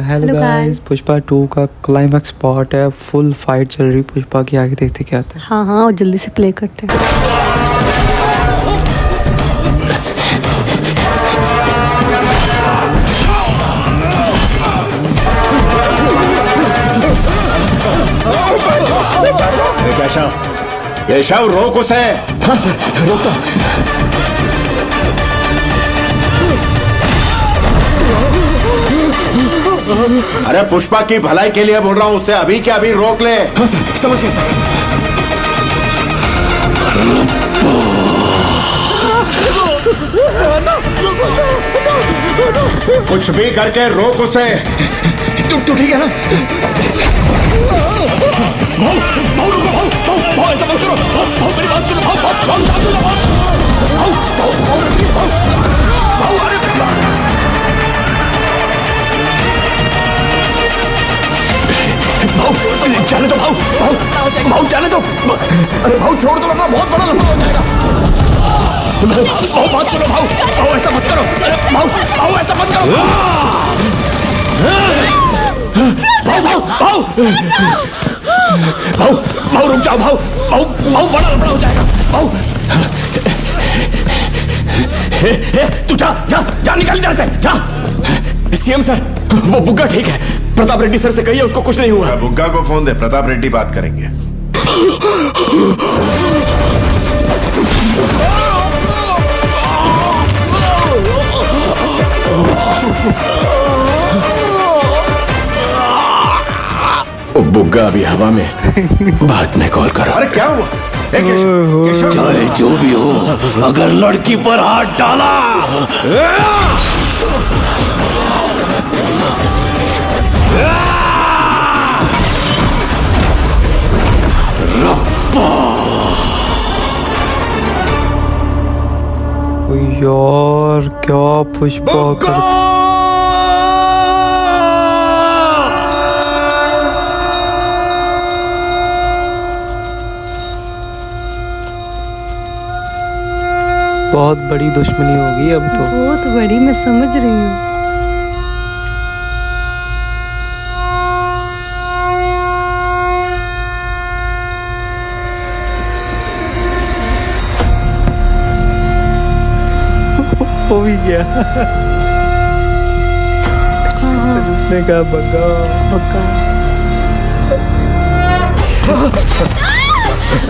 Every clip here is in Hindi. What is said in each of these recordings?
Hello hello guys, guys. Pushpa 2 का क्लाइमैक्स पार्ट है। फुल फाइट चल रही पुष्पा की। आगे देखते क्या आता है। हाँ हाँ, और जल्दी से प्ले करते हैं। केशव, केशव रोक उसे। हाँ सर, रोकता। अरे पुष्पा की भलाई के लिए बोल रहा हूँ, उसे अभी के अभी रोक ले। हाँ सर, समझ गया सर। कुछ भी करके रोक उसे। तू ठीक है ना? भाऊ, भाऊ रुको, भाऊ, ऐसा मत करो। भाऊ मेरी बात सुनो, भाऊ शांत हो जाओ, भाऊ, अरे भाऊ, जाने दो भाऊ जाने दो। अरे भाऊ छोड़ दो ना, बहुत बड़ा लफड़ा हो जाएगा। भाऊ बात सुनो, भाऊ ऐसा मत करो। अरे भाऊ ऐसा मत करो। भाऊ रुक जाओ, भाऊ बड़ा लफड़ा हो जाएगा। भाऊ तू जा निकल इधर से, जा। सीएम सर, वो बुग्गा ठीक है। प्रताप रेड्डी सर से कहिए उसको कुछ नहीं हुआ। बुग्गा को फोन दे, प्रताप रेड्डी बात करेंगे। बुग्गा अभी हवा में, बाद में कॉल करो। अरे क्या हुआ? केशव, चाहे जो भी हो, अगर लड़की पर हाथ डाला यार क्या पुष्पा कर। बहुत बड़ी दुश्मनी होगी अब तो। बहुत बड़ी, मैं समझ रही हूँ। हो भी गया। उसने कहा बग्गा बग्गा।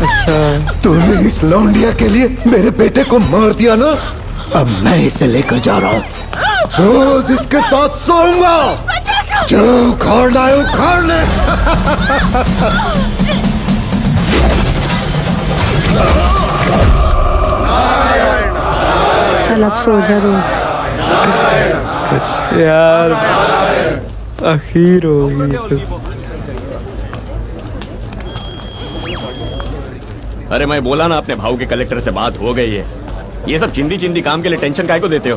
अच्छा, तूने इस लौंडिया के लिए मेरे बेटे को मार दिया ना। अब मैं इसे लेकर जा रहा हूँ, रोज इसके साथ सोऊंगा। जो उखाड़ना है उखाड़ ले। चल अब सो जा रोज। यार आखिर होगी। अरे मैं बोला ना, अपने भाऊ के कलेक्टर से बात हो गई है। ये सब चिंदी चिंदी काम के लिए टेंशन काहे को देते हो?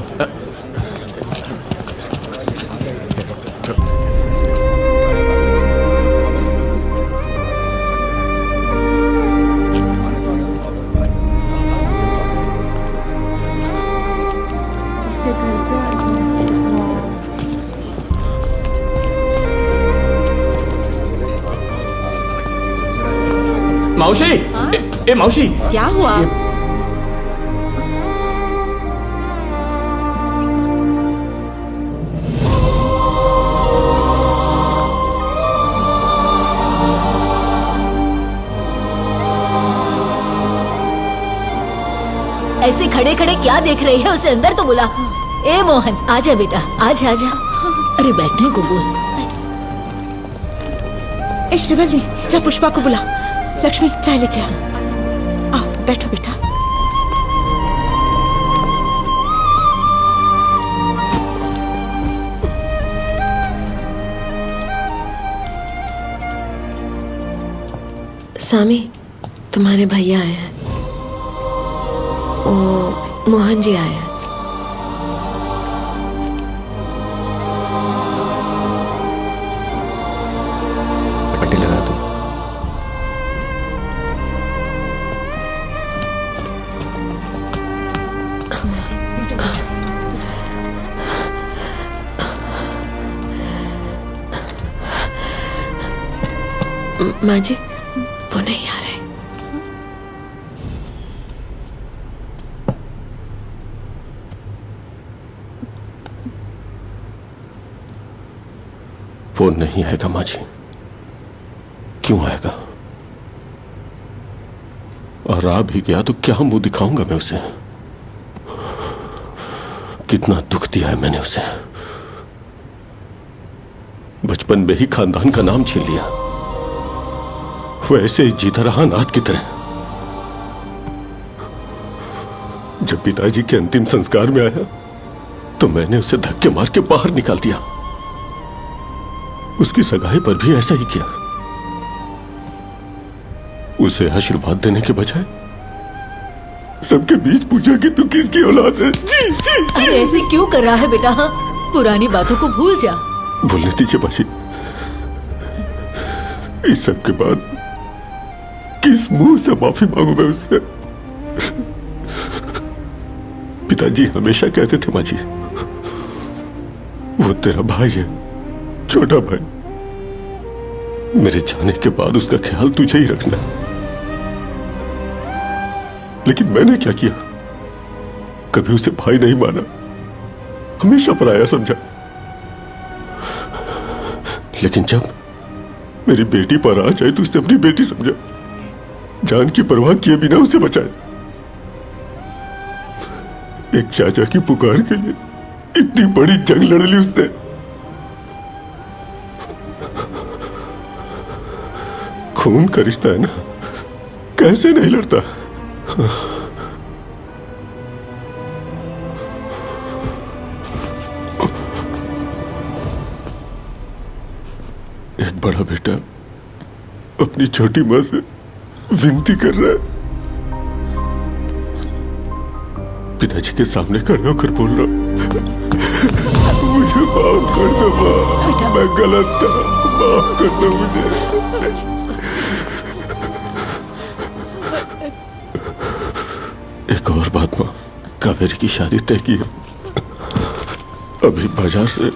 उसके घर पे आ गया। मौसी, ए मौसी, क्या हुआ? ऐसे खड़े खड़े क्या देख रही है? उसे अंदर तो बुला। ए मोहन, आजा बेटा, आजा आजा। अरे बैठने को बोल। ए श्रीवल्ली, जा पुष्पा को बुला। लक्ष्मी, चाय लेके आ। आओ बैठो बेटा। सामी, तुम्हारे भैया आए हैं। ओ मोहन जी आए हैं। पट्टी लगा तू। माँ जी वो नहीं आ रहे। वो नहीं आएगा माँ जी। क्यों आएगा? और आ भी गया तो क्या मुंह दिखाऊंगा मैं उसे? कितना दुख दिया है मैंने उसे। बचपन में ही खानदान का नाम छीन लिया, वैसे ही जीता रहा अनाथ की तरह। जब पिताजी के अंतिम संस्कार में आया तो मैंने उसे धक्के मार के बाहर निकाल दिया। उसकी सगाई पर भी ऐसा ही किया। उसे आशीर्वाद देने के बजाय सबके बीच पूछा कि तू किसकी औलाद है। जी जी जी। अरे ऐसे क्यों कर रहा है बेटा? हाँ, पुरानी बातों को भूल जा। भूलने दीजिए मासी। इस सब के बाद किस मुंह से माफी मांगू मैं उससे? पिताजी हमेशा कहते थे माँ जी, वो तेरा भाई है, छोटा भाई। मेरे जाने के बाद उसका ख्याल तुझे ही रखना। लेकिन मैंने क्या किया? कभी उसे भाई नहीं माना, हमेशा पराया समझा। लेकिन जब मेरी बेटी पर आ जाए तो उसने अपनी बेटी समझा, जान की परवाह किए बिना उसे बचाया। एक चाचा की पुकार के लिए इतनी बड़ी जंग लड़ ली उसने। खून का रिश्ता है ना, कैसे नहीं लड़ता? एक बड़ा बेटा अपनी छोटी मां से विनती कर रहा है। पिताजी के सामने खड़े होकर बोल रहा, मुझे माफ कर दो मां, मैं गलत था, माफ कर दो मुझे। एक और बात मां, कावेरी की शादी तय की है। अभी बाजार से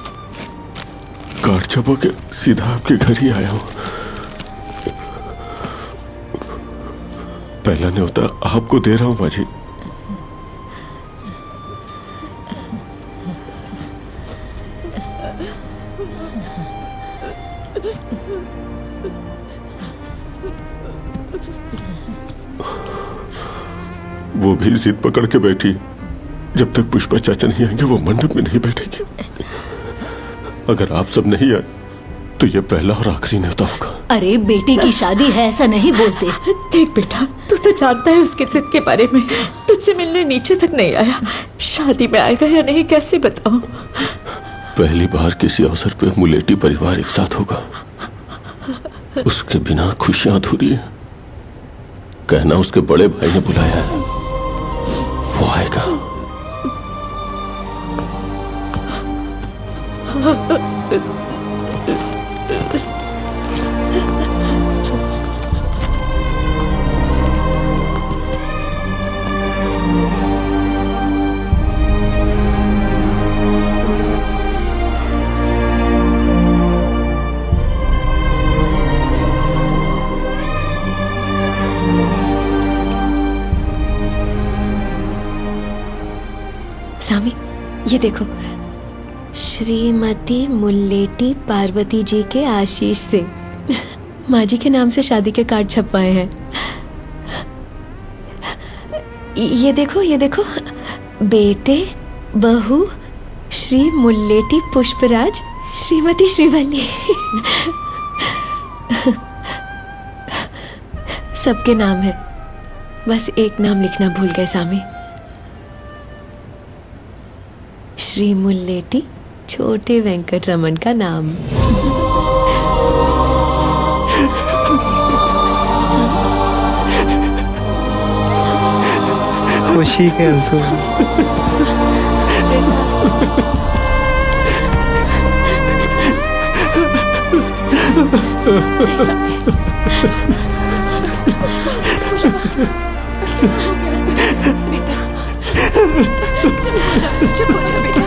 कार्ड छपा के सीधा आपके घर ही आया हूं। पहला न्योता आपको दे रहा हूं माँ जी। वो भी जिद पकड़ के बैठी, जब तक पुष्पा चाचा नहीं आएंगे वो मंडप में नहीं बैठेगी। अगर आप सब नहीं आए तो ये पहला और आखिरी न्योता होगा। अरे बेटी की शादी है, ऐसा नहीं बोलते। देख बेटा, तू तो जानता है उसके जिद के बारे में। तुझसे मिलने नीचे तक नहीं आया, शादी में आएगा या नहीं कैसे बताऊं? पहली बार किसी अवसर पे मुलेटी परिवार एक साथ होगा, उसके बिना खुशियां अधूरी है। कहना उसके बड़े भाई ने बुलाया है, वो आएगा। सामी, ये देखो, श्रीमती मुल्लेटी पार्वती जी के आशीष से माँ जी के नाम से शादी के कार्ड छपवाए हैं। ये देखो, ये देखो, बेटे बहू श्री मुल्लेटी पुष्पराज श्रीमती श्रीवल्ली। सबके नाम है, बस एक नाम लिखना भूल गए सामी। श्री मुल्लेटी छोटे वेंकट रमन का नाम। खुशी के आंसू। चुप हो जा बेटा।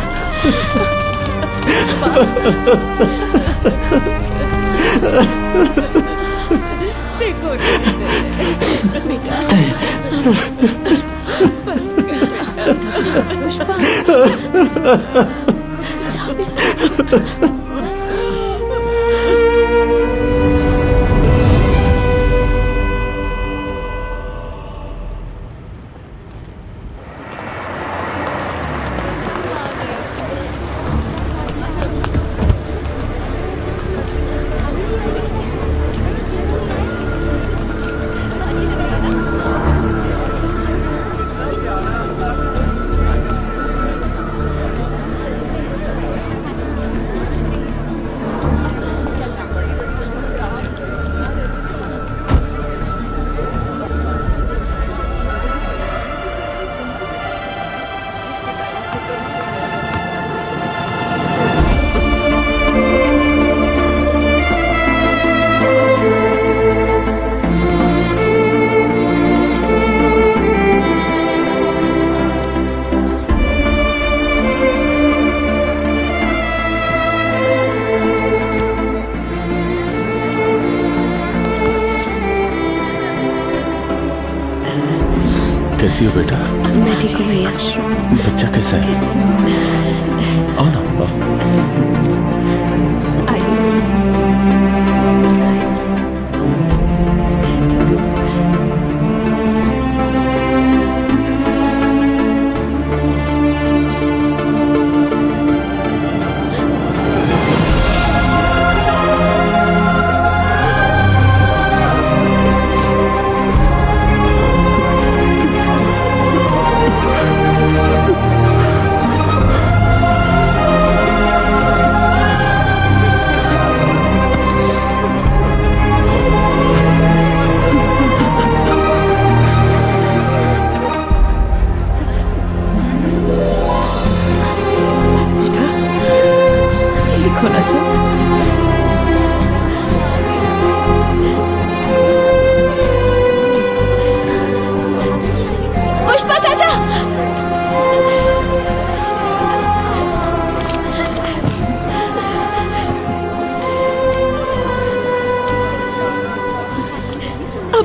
कैसी हो बेटा? मैं ठीक हूँ भैया। बच्चा कैसा है? आओ ना, आओ।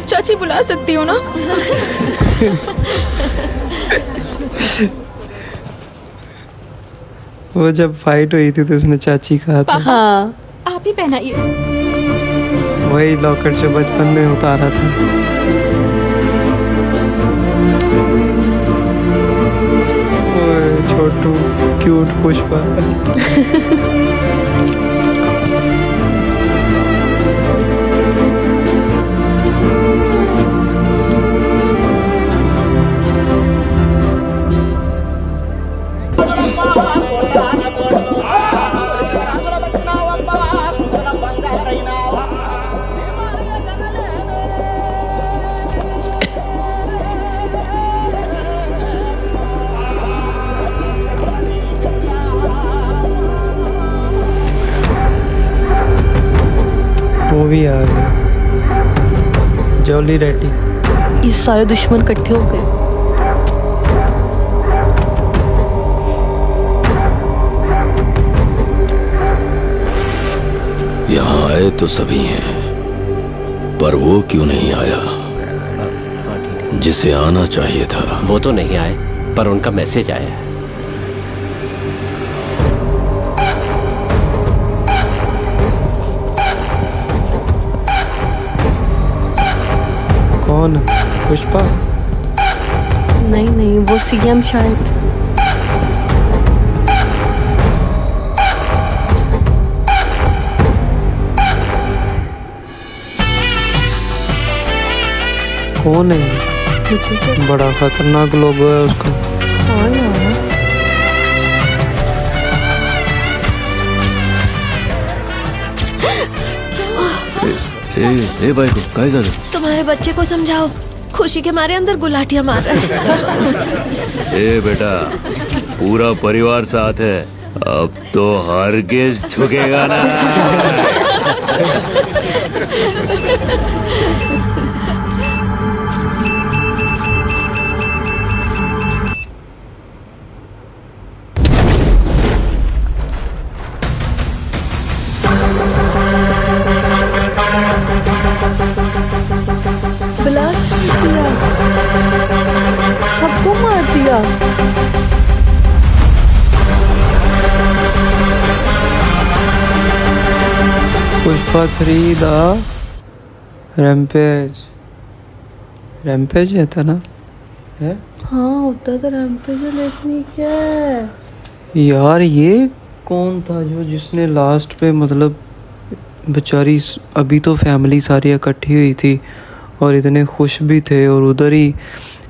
चाची बुला सकती हो ना? वो जब फाइट हुई थी तो उसने चाची कहा था। हाँ आप ही पहनाइए। वही लॉकेट जो बचपन में उतारा था। ओए छोटू क्यूट पुष्पा। वो भी आ गया, जॉली रेड्डी। ये सारे दुश्मन इकट्ठे हो गए। यहाँ आए तो सभी हैं, पर वो क्यों नहीं आया जिसे आना चाहिए था? वो तो नहीं आए, पर उनका मैसेज आया है। कौन? पुष्पा? नहीं नहीं, वो सीएम शायद। कौन है? बड़ा खतरनाक लोगो है उसका। हाँ यार। ए भाई को काय झालं? तुम्हारे बच्चे को समझाओ, खुशी के मारे अंदर गुलाटियां मार रहा है। ए बेटा, पूरा परिवार साथ है, अब तो हरगिज झुकेगा ना। ब्लास्ट किया। क्या? Pushpa 3 the rampage. रैम्पेज है था ना? है हाँ होता तो रैम्पेज है, लेकिन ये क्या है? यार, ये कौन था जो जिसने लास्ट पे मतलब बेचारी अभी तो फैमिली सारी इकट्ठी हुई थी और इतने खुश भी थे, और उधर ही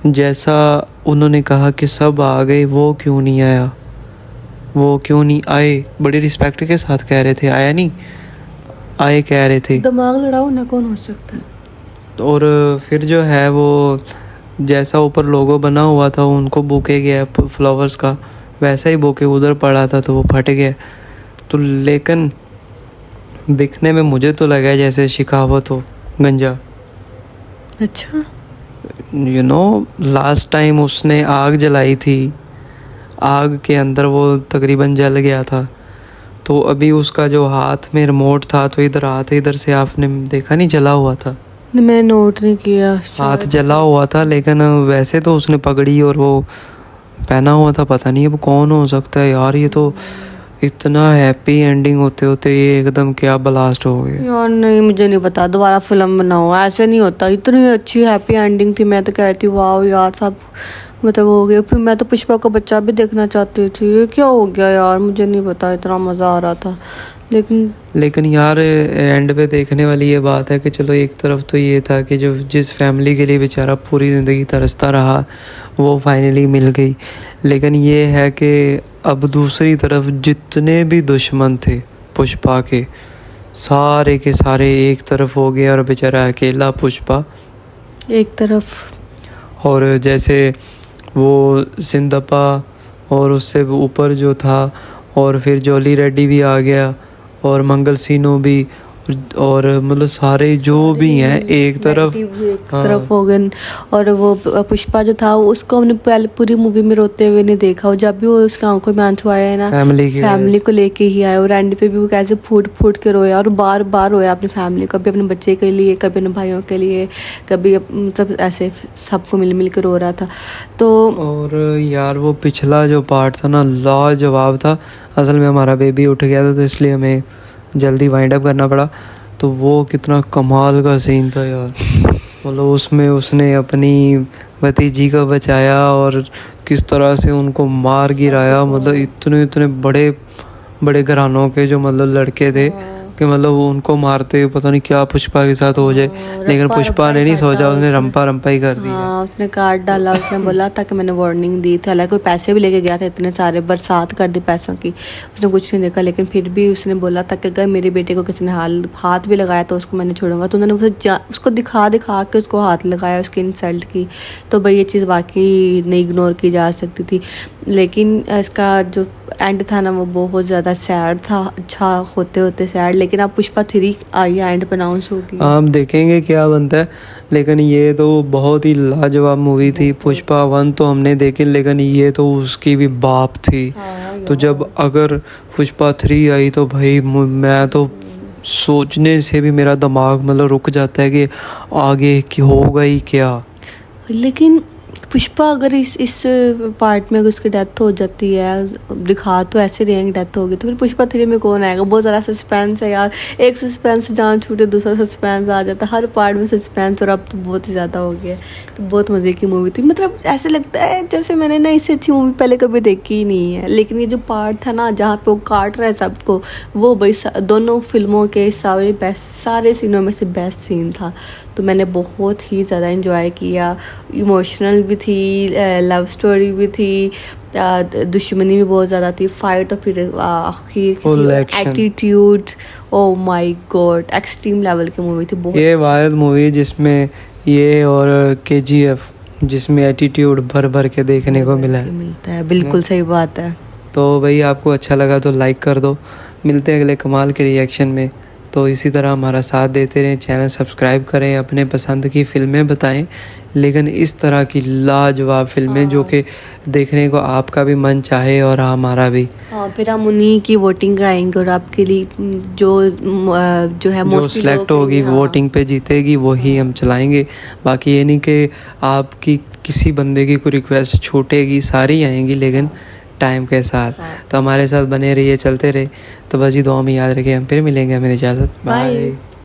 जैसा उन्होंने कहा कि सब आ गए, वो क्यों नहीं आया? वो क्यों नहीं आए? बड़ी रिस्पेक्ट के साथ कह रहे थे, आया नहीं, आए कह रहे थे। दिमाग लड़ाओ ना, कौन हो सकता है? और फिर जो है वो जैसा ऊपर लोगो बना हुआ था उनको बुके गया फ्लावर्स का, वैसा ही बुके उधर पड़ा था तो वो फट गया। तो लेकिन दिखने में मुझे तो लगा जैसे शिकावत हो गंजा। अच्छा, यू नो लास्ट टाइम उसने आग जलाई थी, आग के अंदर वो तकरीबन जल गया था। तो अभी उसका जो हाथ में रिमोट था तो इधर हाथ इधर से आपने देखा नहीं, जला हुआ था। मैं नोट नहीं किया। हाथ जला हुआ था, लेकिन वैसे तो उसने पगड़ी और वो पहना हुआ था। पता नहीं अब कौन हो सकता है यार। ये तो इतना हैप्पी एंडिंग होते होते ये एकदम क्या ब्लास्ट हो गया यार। नहीं, मुझे नहीं पता, दोबारा फिल्म बनाओ, ऐसे नहीं होता। इतनी अच्छी हैप्पी एंडिंग थी, मैं तो कह रही थी वाह यार सब मतलब हो गया। फिर मैं तो पुष्पा का बच्चा भी देखना चाहती थी, ये क्या हो गया यार? मुझे नहीं पता, इतना मज़ा आ रहा था लेकिन यार एंड पे देखने वाली ये बात है कि चलो एक तरफ तो ये था कि जो जिस फैमिली के लिए बेचारा पूरी ज़िंदगी तरसता रहा वो फाइनली मिल गई, लेकिन ये है कि अब दूसरी तरफ जितने भी दुश्मन थे पुष्पा के सारे एक तरफ हो गए और बेचारा अकेला पुष्पा एक तरफ। और जैसे वो सिंदप्पा और उससे ऊपर जो था, और फिर जॉली रेड्डी भी आ गया और मंगल सीनो भी, और मतलब सारे जो भी हैं एक तरफ तरफ हो गए। और वो पुष्पा जो था उसको हमने पहले पूरी मूवी में रोते हुए नहीं देखा, और जब भी वो उसकी आंखों में आंसू आया है ना, फैमिली को लेके ही आया। और एंड पे भी वो कैसे फूट के रोया, और बार बार रोया अपनी फैमिली, कभी अपने बच्चे के लिए, कभी अपने भाइयों के लिए, कभी मतलब ऐसे सबको मिल के रो रहा था। तो और यार वो पिछला जो पार्ट था ना लाजवाब था। असल में हमारा बेबी उठ गया था तो इसलिए हमें जल्दी वाइंड अप करना पड़ा। तो वो कितना कमाल का सीन था यार। मतलब उसमें उसने अपनी भतीजी को बचाया और किस तरह से उनको मार गिराया। मतलब इतने बड़े बड़े घरानों के जो मतलब लड़के थे कि मतलब उनको मारते पता नहीं क्या पुष्पा के साथ हो जाए, लेकिन पुष्पा ने नहीं सोचा, उसने रंपा ही कर दिया। हाँ, उसने काट डाला। उसने बोला था कि मैंने वार्निंग दी थी, हालांकि कोई पैसे भी लेके गया था, इतने सारे बरसात कर दी पैसों की, उसने कुछ नहीं देखा। लेकिन फिर भी उसने बोला था कि अगर मेरे बेटे को किसी ने हाथ भी लगाया तो उसको मैंने छोड़ूंगा। तो उन्होंने उसको दिखा के उसको हाथ लगाया, उसकी इंसल्ट की। तो भाई ये चीज़ वाकई नहीं इग्नोर की जा सकती थी। लेकिन इसका जो एंड था ना वो बहुत ज़्यादा सैड था, अच्छा होते सैड। लेकिन अब पुष्पा 3 आई है, एंड अनाउंस होगी, आप देखेंगे क्या बनता है। लेकिन ये तो बहुत ही लाजवाब मूवी थी। पुष्पा 1 तो हमने देखी, लेकिन ये तो उसकी भी बाप थी। तो जब अगर पुष्पा 3 आई तो भाई मैं तो सोचने से भी मेरा दिमाग मतलब रुक जाता है कि आगे की होगा ही क्या। लेकिन पुष्पा अगर इस पार्ट में अगर उसकी डेथ हो जाती है, दिखा तो ऐसे रहे हैं डेथ होगी, तो फिर पुष्पा 3 में कौन आएगा? बहुत ज़्यादा सस्पेंस है यार। एक सस्पेंस जान छूटे, दूसरा सस्पेंस आ जाता है, हर पार्ट में सस्पेंस, और अब तो बहुत ही ज़्यादा हो गया। तो बहुत मज़े की मूवी थी। मतलब ऐसे लगता है जैसे मैंने ना इससे अच्छी मूवी पहले कभी देखी ही नहीं है। लेकिन ये जो पार्ट था ना जहाँ पे वो काट रहा है सबको, वो भाई दोनों फिल्मों के सारे सीनों में से बेस्ट सीन था। तो मैंने बहुत ही ज़्यादा एंजॉय किया। इमोशनल भी थी, लव स्टोरी भी थी, दुश्मनी भी बहुत ज़्यादा थी, फाइट और फिर attitude, oh my God, extreme level की मूवी थी बहुत। ये वायद मूवी जिसमें ये और KGF जिसमें एटीट्यूड भर के देखने को मिलता है। बिल्कुल सही बात है। तो भाई आपको अच्छा लगा तो लाइक कर दो। मिलते हैं अगले कमाल के रिएक्शन में। तो इसी तरह हमारा साथ देते रहें, चैनल सब्सक्राइब करें, अपने पसंद की फ़िल्में बताएं, लेकिन इस तरह की लाजवाब फिल्में जो कि देखने को आपका भी मन चाहे और हमारा भी। हाँ, फिर हम उन्हीं की वोटिंग कराएंगे और आपके लिए जो है जो सिलेक्ट होगी वोटिंग पे जीतेगी वही हम चलाएंगे। बाकी ये नहीं कि आपकी किसी बंदे की कोई रिक्वेस्ट छूटेगी, सारी आएंगी लेकिन टाइम के साथ। तो हमारे साथ बने रहिए, चलते रहे। तो बस ये दुआ में याद रखिए, हम फिर मिलेंगे। हमें इजाज़त, बाय। बाय।